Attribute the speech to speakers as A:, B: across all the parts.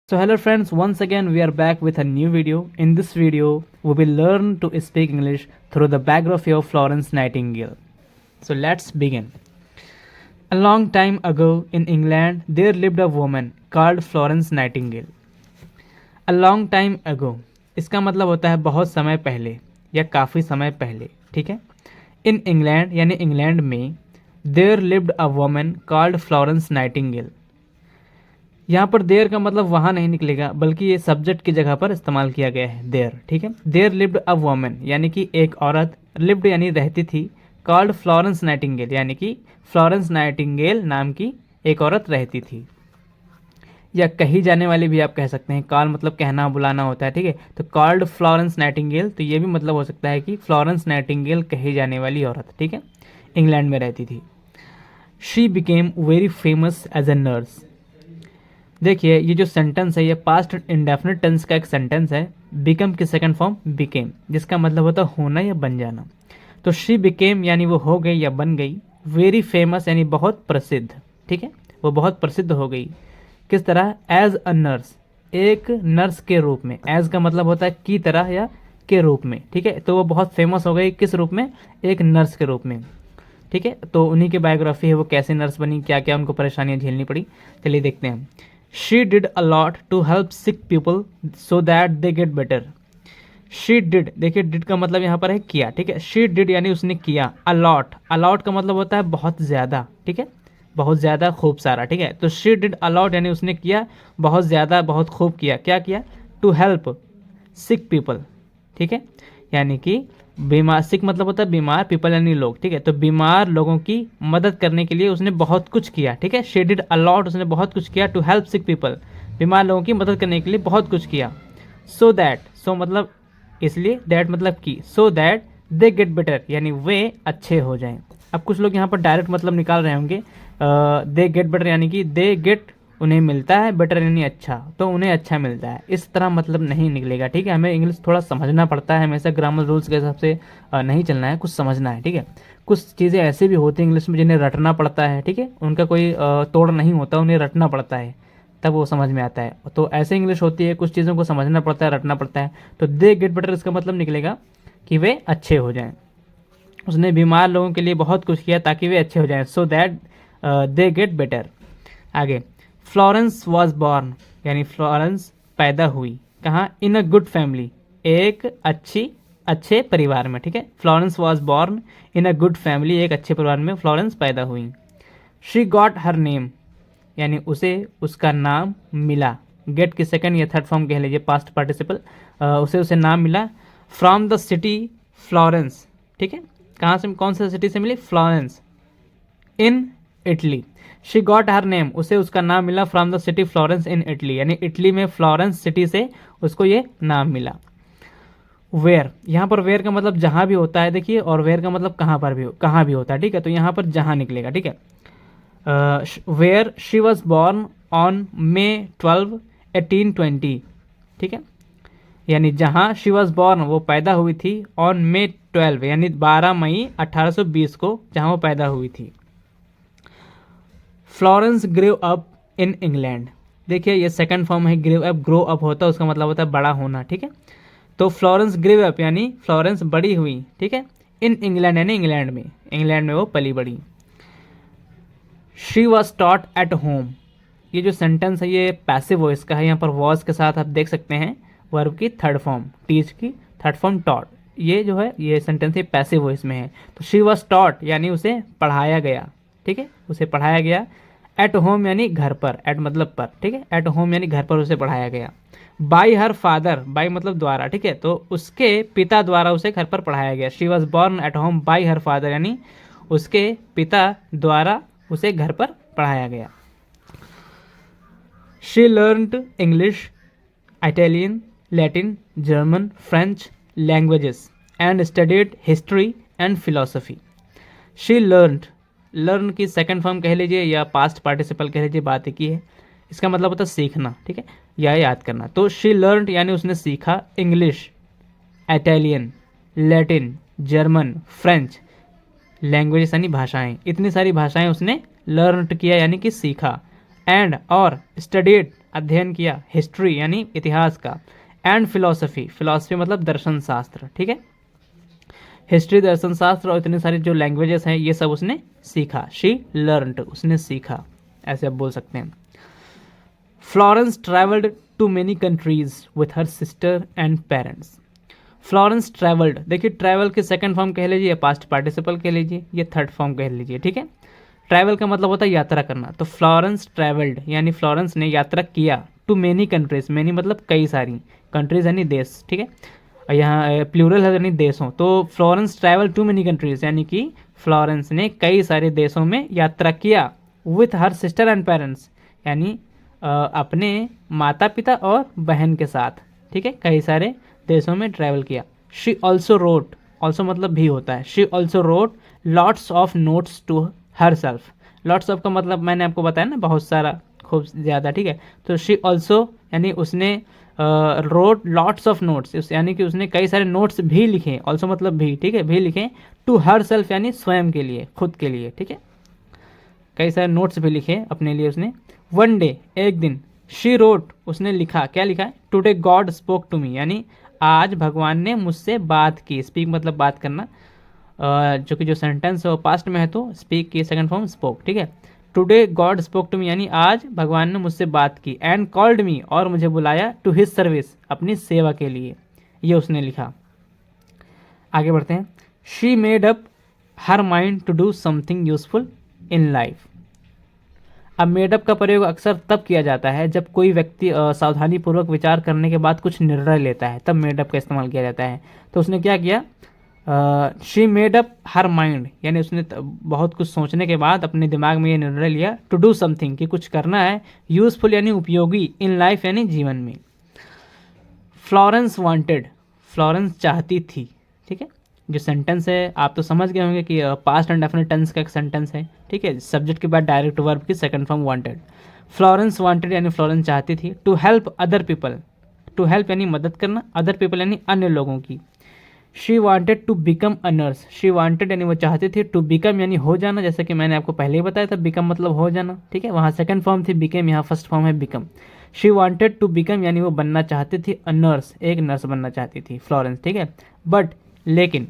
A: So hello friends, once again we are back with a new video. In this video, we will learn to speak English through the biography of Florence Nightingale. So let's begin. A long time ago in England, there lived a woman called Florence Nightingale. A long time ago, इसका मतलब होता है बहुत समय पहले या काफ़ी समय पहले, ठीक है. In England यानी इंग्लैंड में, there lived a woman called Florence Nightingale. यहाँ पर देर का मतलब वहाँ नहीं निकलेगा, बल्कि ये सब्जेक्ट की जगह पर इस्तेमाल किया गया है, देर, ठीक है. देर लिव्ड अ वोमन यानी कि एक औरत, लिव्ड यानी रहती थी, कॉल्ड फ्लोरेंस नाइटिंगेल यानी कि फ्लोरेंस नाइटिंगेल नाम की एक औरत रहती थी, या कही जाने वाली भी आप कह सकते हैं. कॉल मतलब कहना बुलाना होता है, ठीक है. तो कॉल्ड फ्लोरेंस नाइटिंगेल, तो ये भी मतलब हो सकता है कि फ्लोरेंस नाइटिंगेल कही जाने वाली औरत, ठीक है, इंग्लैंड में रहती थी. She became very famous as a nurse. देखिए ये जो सेंटेंस है ये पास्ट इंडेफिनिट टेंस का एक सेंटेंस है. बिकम की सेकंड फॉर्म बिकेम, जिसका मतलब होता है होना या बन जाना. तो शी बिकेम यानी वो हो गई या बन गई. वेरी फेमस यानी बहुत प्रसिद्ध, ठीक है, वो बहुत प्रसिद्ध हो गई. किस तरह? एज अ नर्स, एक नर्स के रूप में. एज का मतलब होता है की तरह या के रूप में, ठीक है. तो वो बहुत फेमस हो गई किस रूप में? एक नर्स के रूप में, ठीक है. तो उन्हीं की बायोग्राफी है, वो कैसे नर्स बनी, क्या क्या उनको परेशानियां झेलनी पड़ी, चलिए देखते हैं. She did a lot to help sick people so that they get better. She did, देखिए did का मतलब यहाँ पर है किया, ठीक है. She did यानी उसने किया. A lot, a lot का मतलब होता है बहुत ज़्यादा, ठीक है, बहुत ज़्यादा, खूब सारा, ठीक है. तो she did a lot यानी उसने किया बहुत ज़्यादा, बहुत खूब किया. क्या किया? To help sick people, ठीक है, यानी कि बीमार, सिक मतलब होता है बीमार, पीपल यानी लोग, ठीक है. तो बीमार लोगों की मदद करने के लिए उसने बहुत कुछ किया, ठीक है. शी डिड अ लॉट, उसने बहुत कुछ किया. टू हेल्प सिक पीपल, बीमार लोगों की मदद करने के लिए बहुत कुछ किया. सो दैट, सो मतलब इसलिए, दैट मतलब की, so that they get better यानी वे अच्छे हो जाएं. अब कुछ लोग यहाँ पर डायरेक्ट मतलब निकाल रहे होंगे, दे गेट बेटर यानी कि दे गेट उन्हें मिलता है, बेटर यानी अच्छा, तो उन्हें अच्छा मिलता है. इस तरह मतलब नहीं निकलेगा, ठीक है. हमें इंग्लिश थोड़ा समझना पड़ता है, हमेशा ग्रामर रूल्स के हिसाब से नहीं चलना है, कुछ समझना है, ठीक है. कुछ चीज़ें ऐसे भी होती हैं इंग्लिश में जिन्हें रटना पड़ता है, ठीक है, उनका कोई तोड़ नहीं होता, उन्हें रटना पड़ता है तब वो समझ में आता है. तो ऐसे इंग्लिश होती है, कुछ चीज़ों को समझना पड़ता है, रटना पड़ता है. तो दे गेट बेटर इसका मतलब निकलेगा कि वे अच्छे हो जाएं. उसने बीमार लोगों के लिए बहुत कुछ किया ताकि वे अच्छे हो जाएं. So that they get better. आगे, फ्लोरेंस वॉज बॉर्न यानी फ्लोरेंस पैदा हुई. कहाँ? इन अ गुड फैमिली, एक अच्छे परिवार में, ठीक है. Florence was born in a good family, एक अच्छे परिवार में फ्लोरेंस पैदा हुई. शी गॉट हर नेम यानी उसे उसका नाम मिला. गेट की सेकंड या थर्ड फॉर्म कह लीजिए, पास्ट पार्टिसिपल. उसे नाम मिला. फ्रॉम द सिटी फ्लोरेंस, ठीक है. कहाँ से, कौन सा सिटी से मिली? Florence in Italy. She got her name, उसे उसका नाम मिला from the city Florence in Italy, यानी इटली में फ्लोरेंस सिटी से उसको ये नाम मिला. वेयर, यहाँ पर वेयर का मतलब जहाँ भी होता है, देखिए, और वेयर का मतलब कहाँ भी होता है, ठीक है. तो यहाँ पर जहाँ निकलेगा, ठीक है. Where she was born on May 12, 1820, ठीक है, यानी जहाँ शी वॉज बॉर्न वो पैदा हुई थी, ऑन मे 12 यानी 12 मई 1820 को जहाँ वो पैदा हुई थी. Florence grew up in England. देखिए ये सेकंड फॉर्म है, ग्रेव अप, ग्रो अप होता है, उसका मतलब होता है बड़ा होना, ठीक है. तो फ्लोरेंस ग्रेव अप यानी फ्लोरेंस बड़ी हुई, ठीक है, इन इंग्लैंड यानी इंग्लैंड में वो पली बड़ी. She was taught at home. ये जो सेंटेंस है ये पैसिव वॉइस का है, यहाँ पर वॉज के साथ आप देख सकते हैं वर्ब की थर्ड फॉर्म, टीच की थर्ड फॉर्म टॉट. ये जो है ये सेंटेंस है पैसिव वॉइस में है. तो शी वॉज टॉट यानी उसे पढ़ाया गया, ठीक है, उसे पढ़ाया गया. एट होम यानी घर पर, एट मतलब पर, ठीक है, एट होम यानी घर पर उसे पढ़ाया गया. बाई हर फादर, बाई मतलब द्वारा, ठीक है, तो उसके पिता द्वारा उसे घर पर पढ़ाया गया. She was born at home by her father यानी उसके पिता द्वारा उसे घर पर पढ़ाया गया. She learned English, Italian, Latin, German, French languages and studied history and philosophy. She learned, learn की सेकंड फॉर्म कह लीजिए या पास्ट पार्टिसिपल कह लीजिए, बात एक ही है. इसका मतलब होता है सीखना, ठीक है, या याद करना. तो शी लर्न यानी उसने सीखा English, Italian, Latin, German, French languages यानी भाषाएं, इतनी सारी भाषाएं उसने लर्न किया यानी कि सीखा. एंड और स्टडीड अध्ययन किया, हिस्ट्री यानी इतिहास का, एंड फिलोसफी, फिलोसफी मतलब दर्शन शास्त्र, ठीक है, हिस्ट्री, दर्शन शास्त्र और इतनी सारी जो लैंग्वेजेस हैं ये सब उसने सीखा। शी लर्नड, उसने सीखा, ऐसे आप बोल सकते हैं। Florence travelled to many countries with her sister and parents. Florence travelled, देखिए ट्रैवल के सेकंड फॉर्म कह लीजिए, पास्ट पार्टिसिपल कह लीजिए, ये थर्ड फॉर्म कह लीजिए, ठीक है। ट्रैवल का मतलब होता है यात्रा करना, तो फ्लोरेंस ट्रैवल्ड यानी फ्लोरेंस ने यात्रा किया टू मेनी कंट्रीज, मेनी मतलब कई सारी, कंट्रीज यानी देश, ठीक है, और यहाँ प्लूरल है यानी देशों, तो Florence travel to many countries यानी कि फ्लोरेंस ने कई सारे देशों में यात्रा किया, with her sister and parents यानी अपने माता पिता और बहन के साथ, ठीक है, कई सारे देशों में ट्रैवल किया। शी ऑल्सो रोट, ऑल्सो मतलब भी होता है, she also wrote lots of notes to herself. Lots of का मतलब मैंने आपको बताया ना, बहुत सारा, खूब ज़्यादा, ठीक है, तो शी ऑल्सो यानी उसने रोट लॉट्स ऑफ नोट्स यानी कि उसने कई सारे नोट्स भी लिखे, ऑल्सो मतलब भी, ठीक है, भी लिखे, टू हर सेल्फ यानी स्वयं के लिए, खुद के लिए, ठीक है, कई सारे नोट्स भी लिखे अपने लिए उसने। वन डे, एक दिन, शी रोट, उसने लिखा, क्या लिखा है, today God spoke to me यानी आज भगवान ने मुझसे बात की, स्पीक मतलब बात करना, जो कि जो सेंटेंस है वो पास्ट में है तो स्पीक की सेकंड फॉर्म स्पोक, ठीक है। Today God spoke to me यानी आज भगवान ने मुझसे बात की, एंड कॉल्ड मी और मुझे बुलाया, टू हिज सर्विस अपनी सेवा के लिए, ये उसने लिखा। आगे बढ़ते हैं। She made up her mind to do something useful in life. अब मेडअप का प्रयोग अक्सर तब किया जाता है जब कोई व्यक्ति सावधानी पूर्वक विचार करने के बाद कुछ निर्णय लेता है, तब मेडअप का इस्तेमाल किया जाता है। तो उसने क्या किया, she made up her mind यानी उसने बहुत कुछ सोचने के बाद अपने दिमाग में ये निर्णय लिया, टू डू समथिंग कि कुछ करना है, यूजफुल यानी उपयोगी, इन लाइफ यानी जीवन में। फ्लोरेंस वांटेड, फ्लोरेंस चाहती थी, ठीक है, जो सेंटेंस है आप तो समझ गए होंगे कि पास्ट एंड डेफिनेट टेंस का एक सेंटेंस है, ठीक है, सब्जेक्ट के बाद डायरेक्ट वर्ब की second form wanted. Florence wanted यानी फ्लोरेंस चाहती थी, to help other people, to help यानी मदद करना, अदर पीपल यानी अन्य लोगों की। She wanted to become a nurse, she wanted यानी वो चाहती थी, टू बिकम यानी हो जाना, जैसे कि मैंने आपको पहले ही बताया था, बिकम मतलब हो जाना, ठीक है, वहाँ सेकंड फॉर्म थी बिकम, यहाँ फर्स्ट फॉर्म है become. She wanted to become यानी वो बनना चाहती थी, अ नर्स, एक नर्स बनना चाहती थी फ्लोरेंस, ठीक है। बट लेकिन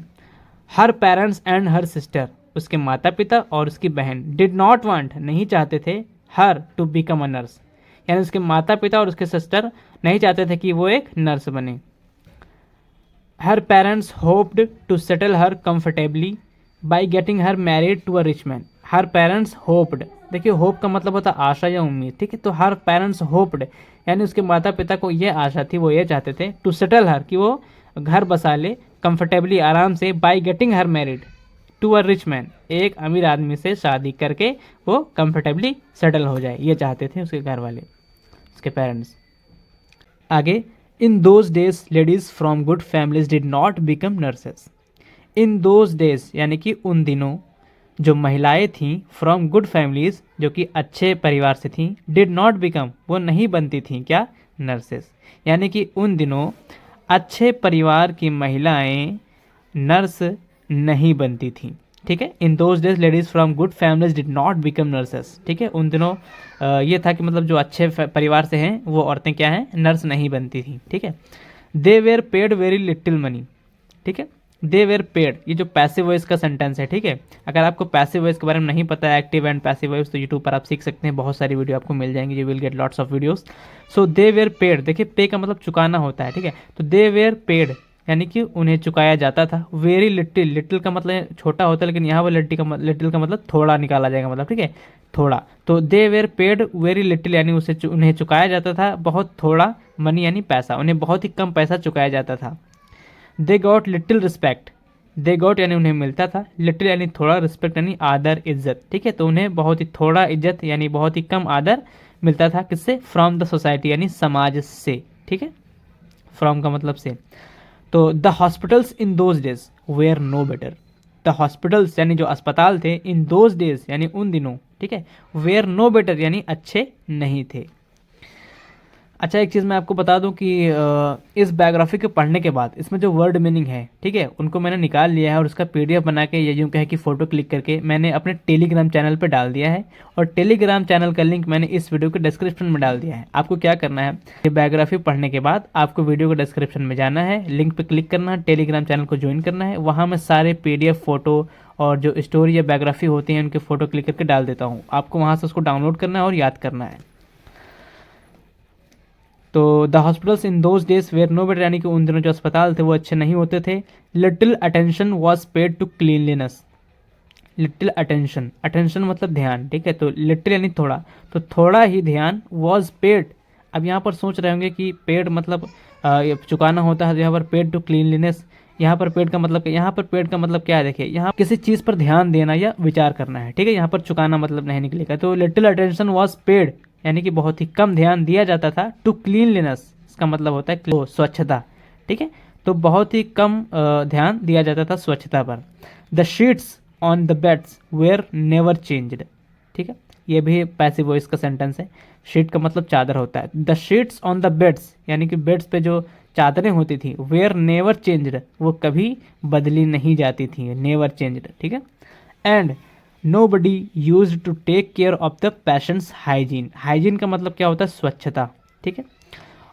A: हर पेरेंट्स एंड हर सिस्टर, उसके माता पिता और उसकी बहन, डिड नॉट वांट नहीं चाहते थे, her to become a nurse यानी उसके माता पिता और उसके सिस्टर नहीं चाहते थे कि वो एक नर्स बने। Her parents hoped to settle her comfortably by getting her married to a rich man. Her parents hoped, देखिए होप का मतलब होता है आशा या उम्मीद, ठीक है, तो हर पेरेंट्स होप्ड यानी उसके माता पिता को ये आशा थी, वो ये चाहते थे, टू सेटल हर कि वो घर बसा ले, कंफर्टेबली आराम से, by getting her married to a rich man एक अमीर आदमी से शादी करके वो कंफर्टेबली सेटल हो जाए, ये चाहते थे उसके घर वाले, उसके पेरेंट्स। आगे, इन those days ladies from good families did not become nurses. In those days यानी कि उन दिनों जो महिलाएं थीं फ्रॉम गुड फैमिलीज जो कि अच्छे परिवार से थीं, डिड नॉट बिकम वो नहीं बनती थीं क्या, नर्सेस, यानी कि उन दिनों अच्छे परिवार की महिलाएं नर्स नहीं बनती थीं, ठीक है। इन those days ladies from good families did not become nurses, ठीक है, उन दिनों ये था कि मतलब जो अच्छे परिवार से हैं वो औरतें क्या हैं, नर्स नहीं बनती थी, ठीक है। They were paid very little money, ठीक है, दे वेर पेड, ये जो पैसिव वॉइस का सेंटेंस है, ठीक है, अगर आपको पैसिव वॉइस के बारे में नहीं पता है, एक्टिव एंड पैसिव वॉइस, तो यूट्यूब पर आप सीख सकते हैं, बहुत सारी वीडियो आपको मिल जाएंगी, you will get lots of videos. So they were paid, देखिए पे का मतलब चुकाना होता है, ठीक है, तो दे वेर पेड यानी कि उन्हें चुकाया जाता था, वेरी लिटिल, लिटिल का मतलब छोटा होता है, लेकिन यहाँ पर लिटिल का मतलब थोड़ा निकाला जाएगा, मतलब ठीक है, थोड़ा, तो they were paid very little यानी उसे उन्हें चुकाया जाता था बहुत थोड़ा, मनी यानी पैसा, उन्हें बहुत ही कम पैसा चुकाया जाता था। They got little respect, they got यानी उन्हें मिलता था, लिटिल यानी थोड़ा, रिस्पेक्ट यानी आदर इज्जत, ठीक है, तो उन्हें बहुत ही थोड़ा इज्जत यानी बहुत ही कम आदर मिलता था, किससे, फ्रॉम द सोसाइटी यानी समाज से, ठीक है, फ्रॉम का मतलब से। तो the hospitals in those days were no better, the hospitals यानी जो अस्पताल थे, इन दोज डेज यानी उन दिनों, ठीक है, वेयर नो बेटर यानी अच्छे नहीं थे। अच्छा, एक चीज़ मैं आपको बता दूं कि इस बायोग्राफी के पढ़ने के बाद इसमें जो वर्ड मीनिंग है, ठीक है, उनको मैंने निकाल लिया है और उसका पीडीएफ बना के, ये यूँ कहे कि फ़ोटो क्लिक करके मैंने अपने टेलीग्राम चैनल पे डाल दिया है। और टेलीग्राम चैनल का लिंक मैंने इस वीडियो के डिस्क्रिप्शन में डाल दिया है। आपको क्या करना है, ये बायोग्राफी पढ़ने के बाद आपको वीडियो के डिस्क्रिप्शन में जाना है, लिंक पर क्लिक करना है, टेलीग्राम चैनल को ज्वाइन करना है। वहाँ मैं सारे PDF फ़ोटो और जो स्टोरी या बायोग्राफी होती हैं उनके फ़ोटो क्लिक करके डाल देता हूँ। आपको वहाँ से उसको डाउनलोड करना है और याद करना है। तो the hospitals in those days were no better, यानी कि उन दिनों जो अस्पताल थे वो अच्छे नहीं होते थे। Little attention was paid to cleanliness. Little attention, attention मतलब ध्यान, ठीक है, तो लिटिल यानी थोड़ा, तो थोड़ा ही ध्यान वॉज पेड। अब यहाँ पर सोच रहे होंगे कि पेड मतलब ये चुकाना होता है, तो यहाँ पर पेड टू क्लीनलीनेस, यहाँ पर पेड का मतलब, यहाँ पर पेड का मतलब क्या है, देखिए यहाँ किसी चीज़ पर ध्यान देना या विचार करना है, ठीक है, यहाँ पर चुकाना मतलब नहीं निकलेगा। तो लिटिल अटेंशन वॉज पेड यानी कि बहुत ही कम ध्यान दिया जाता था टू क्लीनलीनेस, इसका मतलब होता है स्वच्छता, ठीक है, तो बहुत ही कम ध्यान दिया जाता था स्वच्छता पर। The sheets on the beds were never changed, ठीक है, ये भी पैसिव वॉइस का सेंटेंस है। शीट का मतलब चादर होता है। The sheets on the beds यानी कि बेड्स पे जो चादरें होती थी, वेयर नेवर चेंज्ड, वो कभी बदली नहीं जाती थी, नेवर चेंज्ड, ठीक है। And nobody used to take care of the patients hygiene. Hygiene का मतलब क्या होता है, स्वच्छता, ठीक है,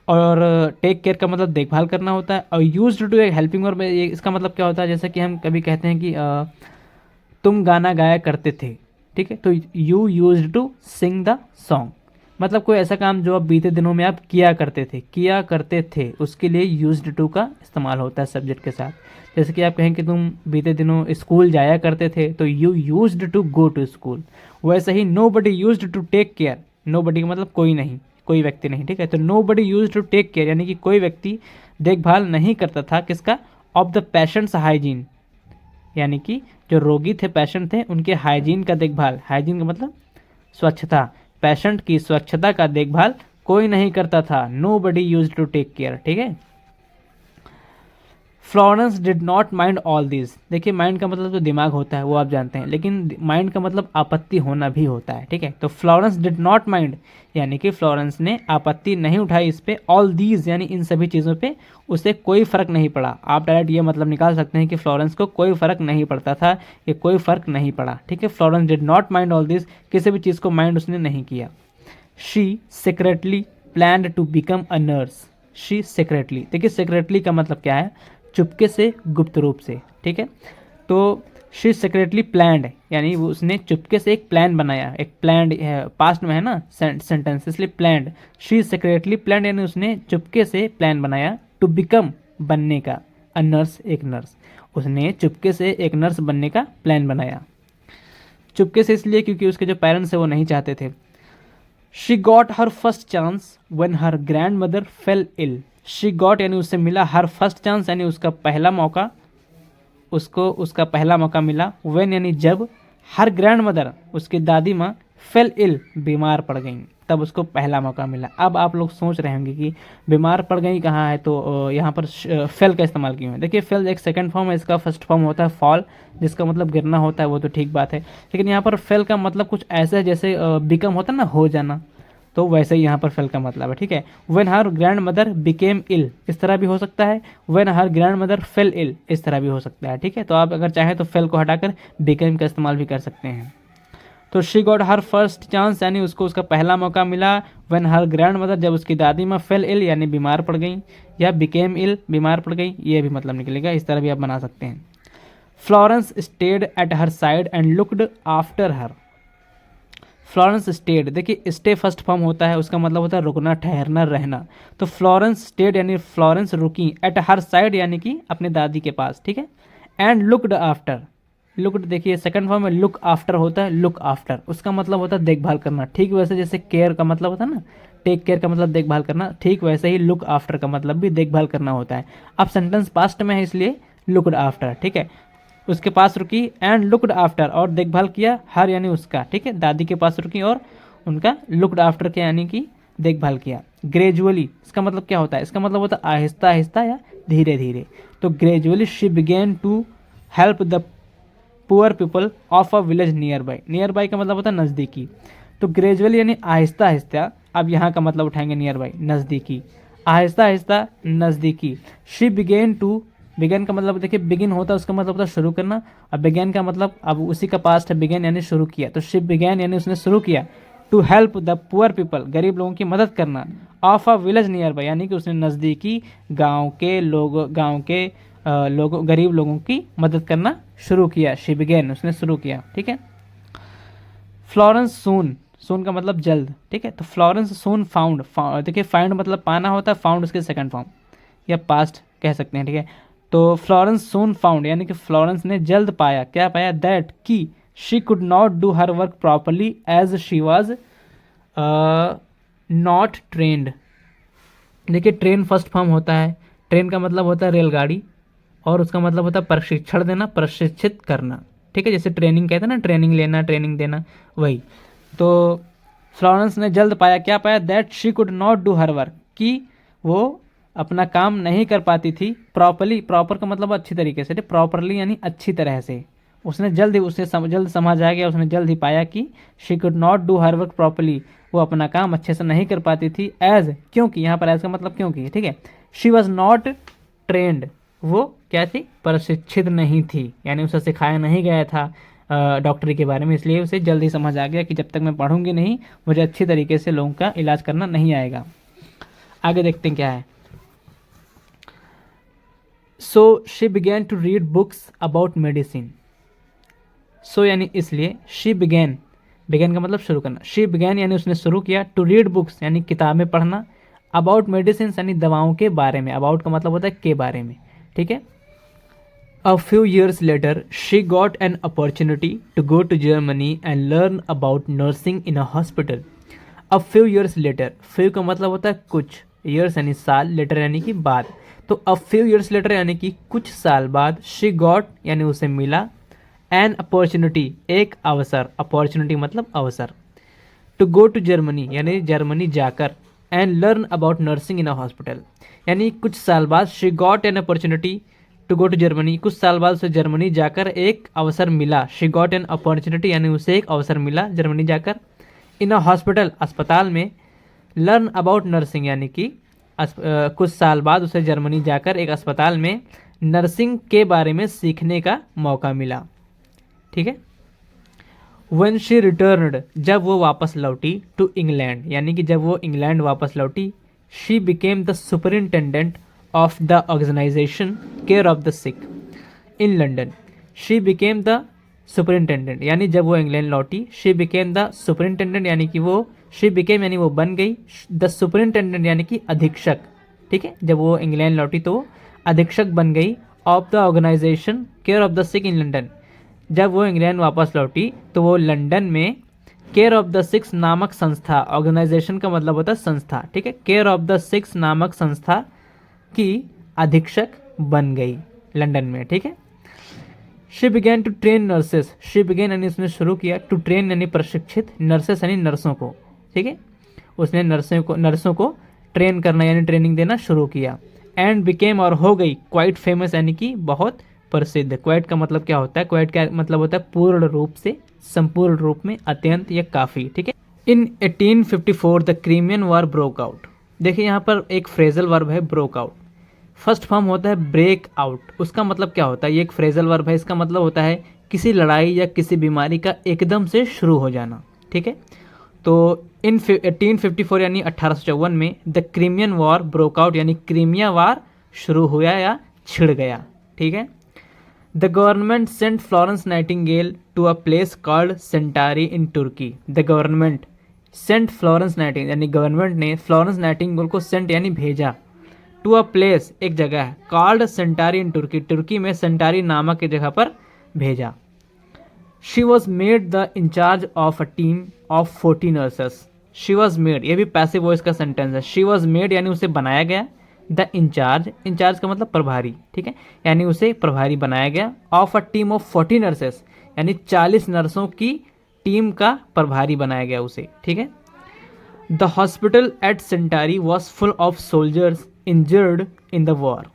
A: और टेक केयर का मतलब देखभाल करना होता है। और यूज्ड टू एक हेल्पिंग वर्ब, इसका मतलब क्या होता है, जैसे कि हम कभी कहते हैं कि तुम गाना गाया करते थे, ठीक है, तो you used to sing the song, मतलब कोई ऐसा काम जो अब बीते दिनों में आप किया करते थे, उसके लिए यूज्ड टू का इस्तेमाल होता है सब्जेक्ट के साथ। जैसे कि आप कहें कि तुम बीते दिनों स्कूल जाया करते थे, तो you used to go to school. वैसे ही nobody used to take care, nobody का मतलब कोई नहीं, कोई व्यक्ति नहीं, ठीक है, तो nobody used to take care यानी कि कोई व्यक्ति देखभाल नहीं करता था, किसका, ऑफ द पेशेंट्स हाइजीन, यानी कि जो रोगी थे, पेशेंट थे, उनके हाइजीन का देखभाल, हाइजीन का मतलब स्वच्छता, पेशेंट की स्वच्छता का देखभाल कोई नहीं करता था। Nobody used to take care, ठीक है। Florence did not mind all this, देखिए माइंड का मतलब तो दिमाग होता है, वो आप जानते हैं, लेकिन माइंड का मतलब आपत्ति होना भी होता है, ठीक है, तो फ्लोरेंस डिड नॉट माइंड यानी कि फ्लोरेंस ने आपत्ति नहीं उठाई इस पे, ऑल दीज यानी इन सभी चीज़ों पे उसे कोई फर्क नहीं पड़ा। आप डायरेक्ट ये मतलब निकाल सकते हैं कि फ्लोरेंस को कोई फर्क नहीं पड़ता था, ये कोई फर्क नहीं पड़ा, ठीक है। Florence did not mind all this, किसी भी चीज़ को माइंड उसने नहीं किया। She secretly planned to become a nurse, she secretly, देखिए सीक्रेटली का मतलब क्या है, चुपके से, गुप्त रूप से, ठीक है, तो शी सीक्रेटली प्लान्ड यानी वो उसने चुपके से एक प्लान बनाया, एक प्लान्ड पास्ट में है ना सेंटेंस, इसलिए प्लान्ड। शी सीक्रेटली प्लान्ड यानी उसने चुपके से प्लान बनाया, टू बिकम बनने का, अ नर्स एक नर्स, उसने चुपके से एक नर्स बनने का प्लान बनाया। चुपके से इसलिए क्योंकि उसके जो पेरेंट्स है वो नहीं चाहते थे। She got her first chance when her grandmother fell ill, she got यानी उससे मिला, हर फर्स्ट चांस यानी उसका पहला मौका, उसको उसका पहला मौका मिला, व्हेन यानी जब, हर ग्रैंड मदर उसकी दादी माँ, फेल इल बीमार पड़ गई, तब उसको पहला मौका मिला। अब आप लोग सोच रहे होंगे कि बीमार पड़ गई कहाँ है, तो यहाँ पर फेल का इस्तेमाल क्यों है। देखिए फेल एक सेकंड फॉर्म है, इसका फर्स्ट फॉर्म होता है फॉल, जिसका मतलब गिरना होता है, वो तो ठीक बात है, लेकिन यहाँ पर फेल का मतलब कुछ ऐसा है जैसे बिकम होता है ना, हो जाना, तो वैसे ही यहाँ पर फेल का मतलब है, ठीक है। When her grandmother became ill, इस तरह भी हो सकता है, when her grandmother fell ill, इस तरह भी हो सकता है, ठीक है, तो आप अगर चाहें तो फेल को हटाकर बिकेम का इस्तेमाल भी कर सकते हैं। तो she got her first chance यानी उसको उसका पहला मौका मिला, व्हेन हर ग्रैंड मदर जब उसकी दादी माँ फेल इल यानी बीमार पड़ गई, या बिकेम इल बीमार पड़ गई, ये भी मतलब निकलेगा, इस तरह भी आप बना सकते हैं। Florence stayed at her side and looked after her, Florence stayed, देखिए स्टे फर्स्ट फॉर्म होता है, उसका मतलब होता है रुकना, ठहरना, रहना, तो फ्लोरेंस स्टेड यानी फ्लोरेंस रुकी, एट हर साइड यानी कि अपने दादी के पास, ठीक है, एंड लुक्ड आफ्टर, लुक्ड देखिए सेकंड फॉर्म में लुक आफ्टर होता है, लुक आफ्टर उसका मतलब होता है देखभाल करना, ठीक वैसे जैसे केयर का मतलब होता है ना, टेक केयर का मतलब देखभाल करना, ठीक वैसे ही लुक आफ्टर का मतलब भी देखभाल करना होता है। अब सेंटेंस पास्ट में है इसलिए लुक्ड आफ्टर, ठीक है, उसके पास रुकी, एंड लुक्ड आफ्टर और देखभाल किया, हर यानी उसका, ठीक है, दादी के पास रुकी और उनका लुक्ड आफ्टर के यानी कि देखभाल किया। ग्रेजुअली इसका मतलब क्या होता है, इसका मतलब होता है आहिस्ता आहिस्ता या धीरे धीरे, तो gradually she began to help the poor people of a village nearby, nearby का मतलब होता है नज़दीकी, तो ग्रेजुअली यानी आहिस्ता आहिस्ता अब यहाँ का मतलब उठाएंगे नियर बाई, नज़दीकी, आहिस्ता आहिस्ता नज़दीकी। शी बिगेन टू, बिगेन का मतलब देखिए बिगिन होता है उसका मतलब होता है शुरू करना, और बिगेन का मतलब अब उसी का पास्ट है, बिगेन यानी शुरू किया, तो शी बिगेन यानी उसने शुरू किया। To help the poor people, गरीब लोगों की मदद करना। Of a village nearby, यानी कि उसने नज़दीकी गांव के लोगों गरीब लोगों की मदद करना शुरू किया। शी बिगेन, उसने शुरू किया, ठीक है। फ्लोरेंस सून, सून का मतलब जल्द, ठीक है। तो फ्लोरेंस सून फाउंड, देखिए फाइंड मतलब पाना होता है, फाउंड उसके सेकंड फॉर्म या पास्ट कह सकते हैं, ठीक है। तो फ्लोरेंस सून फाउंड यानी कि फ्लोरेंस ने जल्द पाया, क्या पाया, दैट कि she could not do her work properly as she was not trained. देखिए ट्रेन फर्स्ट फॉर्म होता है, ट्रेन का मतलब होता है रेलगाड़ी, और उसका मतलब होता है प्रशिक्षण देना, प्रशिक्षित करना, ठीक है। जैसे ट्रेनिंग कहते हैं ना, ट्रेनिंग लेना, ट्रेनिंग देना, वही। तो फ्लोरेंस ने जल्द पाया, क्या पाया, that she could not do her work, कि वो अपना काम नहीं कर पाती थी प्रॉपरली, प्रॉपर का मतलब अच्छी तरीके से, प्रॉपरली यानी अच्छी तरह से। उसने जल्द ही, उसे जल्द समझ आ गया, उसने जल्द ही पाया कि she could not do her work properly, वो अपना काम अच्छे से नहीं कर पाती थी, एज, क्योंकि, यहाँ पर एज का मतलब क्योंकि, ठीक है। शी वॉज नॉट ट्रेंड, वो क्या थी, प्रशिक्षित नहीं थी, यानी उसे सिखाया नहीं गया था डॉक्टरी के बारे में, इसलिए उसे जल्दी समझ आ गया कि जब तक मैं पढ़ूंगी नहीं, मुझे अच्छी तरीके से लोगों का इलाज करना नहीं आएगा। आगे देखते हैं क्या है। So she began to read books about medicine. So यानी इसलिए, शी बिगैन, बिगैन का मतलब शुरू करना, शी बिगैन यानी उसने शुरू किया, टू रीड बुक्स यानी किताबें पढ़ना, अबाउट मेडिसिन यानी दवाओं के बारे में, अबाउट का मतलब होता है के बारे में, ठीक है। A few years later, she got an opportunity to go to Germany and learn about nursing in a hospital. A few years later, few का मतलब होता है कुछ, years यानी साल, later यानी कि बाद, तो a few years later यानी कि कुछ साल बाद, she got यानी उसे मिला, an opportunity एक अवसर, opportunity मतलब अवसर, to go to Germany यानी जर्मनी जाकर, and learn about nursing in a hospital यानी कुछ साल बाद she got an opportunity to go to Germany, कुछ साल बाद उसे जर्मनी जाकर एक अवसर मिला, शी गॉट एन अपॉर्चुनिटी यानी उसे एक अवसर मिला जर्मनी जाकर, इन अ हॉस्पिटल अस्पताल में, लर्न अबाउट नर्सिंग यानी कि कुछ साल बाद उसे जर्मनी जाकर एक अस्पताल में नर्सिंग के बारे में सीखने का मौका मिला, ठीक है। व्हेन शी रिटर्नड, जब वो वापस लौटी, टू इंग्लैंड यानी कि जब वो इंग्लैंड वापस लौटी, she became the superintendent of the organization care of the sick in London. She became the superintendent यानी जब वो इंग्लैंड लौटी, she became the superintendent यानी कि वो, she became यानी वो बन गई, the superintendent यानी कि अधीक्षक, ठीक है। जब वो इंग्लैंड लौटी तो वो अधीक्षक बन गई, of the organization care of the sick in London। जब वो इंग्लैंड वापस लौटी तो वो लंदन में केयर ऑफ द सिक्स नामक संस्था, ऑर्गेनाइजेशन का मतलब होता है संस्था, ठीक है, केयर ऑफ द सिक्स नामक संस्था की अधीक्षक बन गई लंदन में, ठीक है। She began to train nurses, she began यानी उसने शुरू किया, टू ट्रेन यानी प्रशिक्षित, नर्सेस यानी नर्सों को, ठीक है। उसने नर्सों को ट्रेन करना यानी ट्रेनिंग देना शुरू किया, एंड बिकेम और हो गई, क्वाइट फेमस यानी कि बहुत प्रसिद्ध। क्वाइट का मतलब क्या होता है, क्वाइट का मतलब होता है पूर्ण रूप से, संपूर्ण रूप में, अत्यंत या काफ़ी, ठीक है। इन 1854 the Crimean war broke out. देखिए यहाँ पर एक फ्रेजल वर्ब है ब्रोक आउट, फर्स्ट फॉर्म होता है ब्रेक आउट, उसका मतलब क्या होता है, ये एक फ्रेजल वर्ब है, इसका मतलब होता है किसी लड़ाई या किसी बीमारी का एकदम से शुरू हो जाना, ठीक है। तो इन 1854 यानी 1854 में the Crimean war broke out यानी क्रीमिया वार शुरू हुआ या छिड़ गया, ठीक है। The government sent Florence Nightingale to a place called Scutari in Turkey. The government sent Florence Nightingale यानी गवर्नमेंट ने फ्लोरेंस नाइटिंगेल को सेंट यानी भेजा, टू अ प्लेस एक जगह है, कॉल्ड सेंटारी इन तुर्की, तुर्की में सेंटारी नामक एक जगह पर भेजा। She was made the in charge of a team of 40 nurses. She was made, ये भी पैसिव वॉइस का सेंटेंस है, शी वॉज मेड यानी उसे बनाया गया, द इंचार्ज, इंचार्ज का मतलब प्रभारी, ठीक है, यानी उसे प्रभारी बनाया गया, of a team of 40 nurses यानी 40 नर्सों की टीम का प्रभारी बनाया गया उसे, ठीक है। The hospital at Scutari was full of soldiers injured in the war.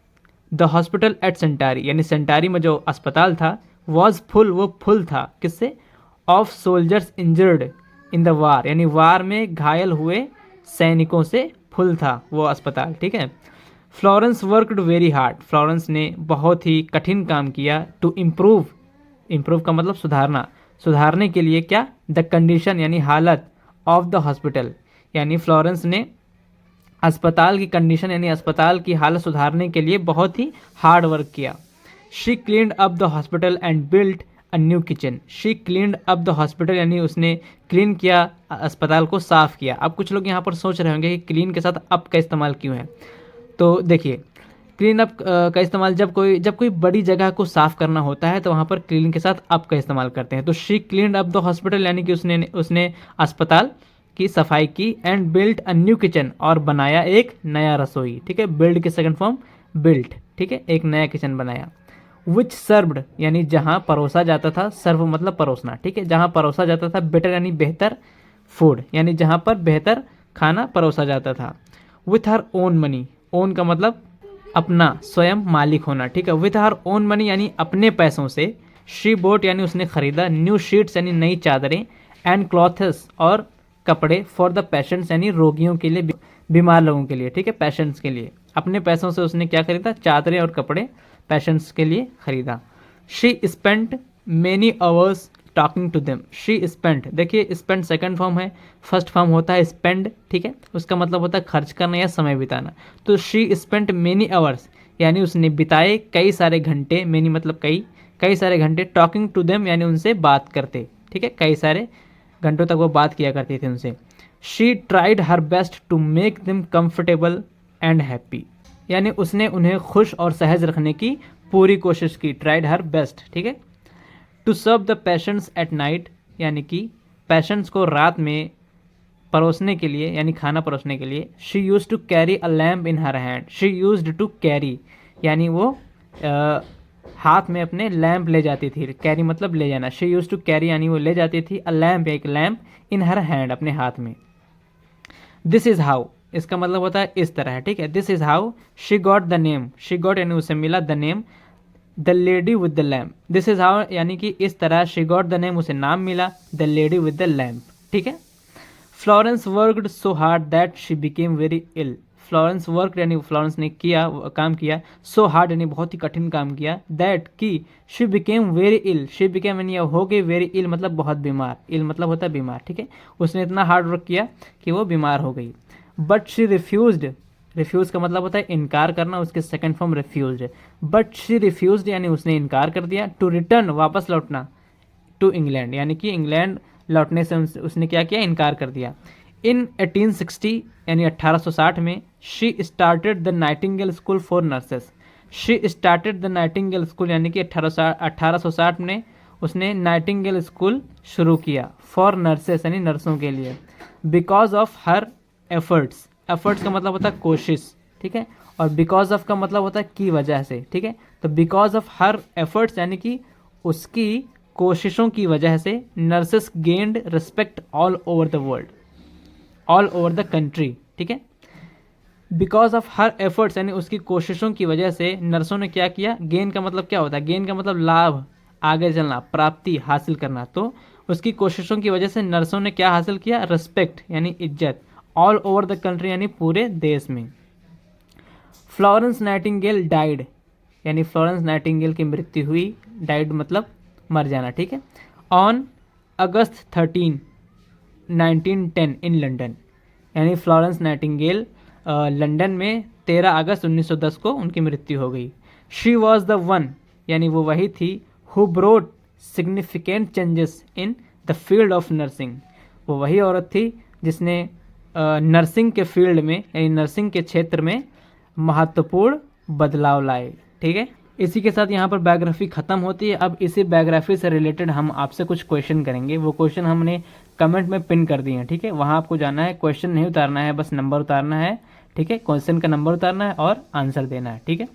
A: The hospital at Scutari यानी सेंटारी में जो अस्पताल था, वॉज फुल वो फुल था, किससे, of soldiers injured in the war यानी वार में घायल हुए सैनिकों से फुल था वो अस्पताल, ठीक है। Florence worked very hard, Florence ने बहुत ही कठिन काम किया टू इम्प्रूव, इम्प्रूव का मतलब सुधारना, सुधारने के लिए क्या, द कंडीशन यानी हालत, ऑफ द हॉस्पिटल, यानी फ्लोरेंस ने अस्पताल की कंडीशन यानी अस्पताल की हालत सुधारने के लिए बहुत ही हार्ड वर्क किया। She cleaned up the hospital and built a new kitchen, she cleaned up the hospital यानी उसने क्लीन किया, अस्पताल को साफ किया। अब कुछ लोग यहाँ पर सोच रहे होंगे कि क्लीन के साथ अप का इस्तेमाल क्यों है। तो देखिए, क्लीन अप का इस्तेमाल जब कोई बड़ी जगह को साफ करना होता है तो वहाँ पर क्लीन के साथ अप का इस्तेमाल करते हैं। तो she cleaned up the hospital यानी कि उसने अस्पताल की सफाई की, and built a new kitchen, और बनाया एक नया रसोई, ठीक है। बिल्ड की सेकंड फॉर्म बिल्ट, ठीक है, एक नया किचन बनाया। विच सर्व्ड यानी जहाँ परोसा जाता था, सर्व मतलब परोसना, ठीक है, जहाँ परोसा जाता था, बेटर यानी बेहतर, फूड यानी जहाँ पर बेहतर खाना परोसा जाता था। With her own money, own का मतलब अपना, स्वयं मालिक होना, ठीक है। विथ हर ओन मनी यानी अपने पैसों से। शी बोट यानी उसने खरीदा, न्यू शीट्स यानी नई चादरें, एंड क्लॉथ्स और कपड़े, फॉर द पेशेंट्स यानी रोगियों के लिए, बीमार लोगों के लिए, ठीक है, पेशेंट्स के लिए। अपने पैसों से उसने क्या खरीदा, चादरें और कपड़े पेशेंट्स के लिए खरीदा। She spent many hours talking to them, she spent, देखिए स्पेंड सेकंड फॉर्म है, फर्स्ट फॉर्म होता है स्पेंड, ठीक है, उसका मतलब होता है खर्च करना या समय बिताना। तो शी स्पेंट मेनी आवर्स यानी उसने बिताए कई सारे घंटे, मेनी मतलब कई सारे घंटे, टॉकिंग टू देम यानी उनसे बात करते, ठीक है, कई सारे घंटों तक वो बात किया करती थी उनसे। She tried her best to make them comfortable and happy, यानी उसने उन्हें खुश और सहज रखने की पूरी कोशिश की, ट्राइड हर बेस्ट, ठीक है। To serve the patients at night यानी कि पेशेंट्स को रात में परोसने के लिए यानी खाना परोसने के लिए। She use to carry a lamp in her hand, she used to carry यानी वो हाथ में अपने लैम्प ले जाती थी, कैरी मतलब ले जाना, शी यूज टू कैरी यानी वो ले जाती थी, अ लैम्प एक लैम्प, इन हर हैंड अपने हाथ में। दिस इज हाउ इसका मतलब होता है इस तरह, ठीक है। This is how she got the name, she got यानी उसे मिला, the name, the lady with the lamp. This is how यानी कि इस तरह, शी गॉट द नेम उसे नाम मिला, the lady with the lamp, ठीक है। Florence worked so hard that she became very ill, Florence work यानी फ्लोरेंस ने किया, काम किया, सो हार्ड यानी बहुत ही कठिन काम किया, दैट की she became very ill, she became यानी हो गई, वेरी इल मतलब बहुत बीमार, इल मतलब होता है बीमार, ठीक है। उसने इतना हार्ड वर्क किया कि वो बीमार हो गई। बट शी रिफ्यूज्ड, रिफ्यूज का मतलब होता है इनकार करना, उसके second form refused. But she refused यानी उसने इनकार कर दिया, टू रिटर्न वापस लौटना, टू इंग्लैंड यानी कि इंग्लैंड लौटने से उसने क्या किया, इनकार कर दिया। इन 1860 यानी 1860 में she started the Nightingale school for nurses, she started the Nightingale school यानी कि 1860 में उसने नाइटिंगेल स्कूल शुरू किया, फॉर नर्सेस यानी नर्सों के लिए। Because of her efforts, efforts का मतलब होता है कोशिश, ठीक है, और बिकॉज ऑफ का मतलब होता है की वजह से, ठीक है। तो बिकॉज ऑफ हर एफर्ट्स यानी कि उसकी कोशिशों की वजह से, nurses gained respect all over the world, all over the country, ठीक है। बिकॉज ऑफ हर एफर्ट्स यानी उसकी कोशिशों की वजह से नर्सों ने क्या किया, गेन का मतलब क्या होता है, गेन का मतलब लाभ, आगे चलना, प्राप्ति हासिल करना। तो उसकी कोशिशों की वजह से नर्सों ने क्या हासिल किया, रिस्पेक्ट यानी इज्जत, ऑल ओवर द कंट्री यानी पूरे देश में। फ्लोरेंस नाइटिंगेल डाइड यानी फ्लोरेंस नाइटिंगेल की मृत्यु हुई, डाइड मतलब मर जाना, ठीक है, ऑन अगस्त 13 1910 इन लंदन, यानी फ्लोरेंस नाइटिंगेल लंदन में 13 अगस्त 1910 को उनकी मृत्यु हो गई। शी वॉज द वन यानी वो वही थी, who brought significant changes in the field of nursing, वो वही औरत थी जिसने नर्सिंग के फील्ड में यानी नर्सिंग के क्षेत्र में महत्वपूर्ण बदलाव लाए, ठीक है। इसी के साथ यहाँ पर बायोग्राफी खत्म होती है। अब इसी बायोग्राफी से रिलेटेड हम आपसे कुछ क्वेश्चन करेंगे, वो क्वेश्चन हमने कमेंट में पिन कर दिए हैं, ठीक है। वहाँ आपको जाना है, क्वेश्चन नहीं उतारना है, बस नंबर उतारना है, ठीक है, क्वेश्चन का नंबर उतारना है और आंसर देना है, ठीक है।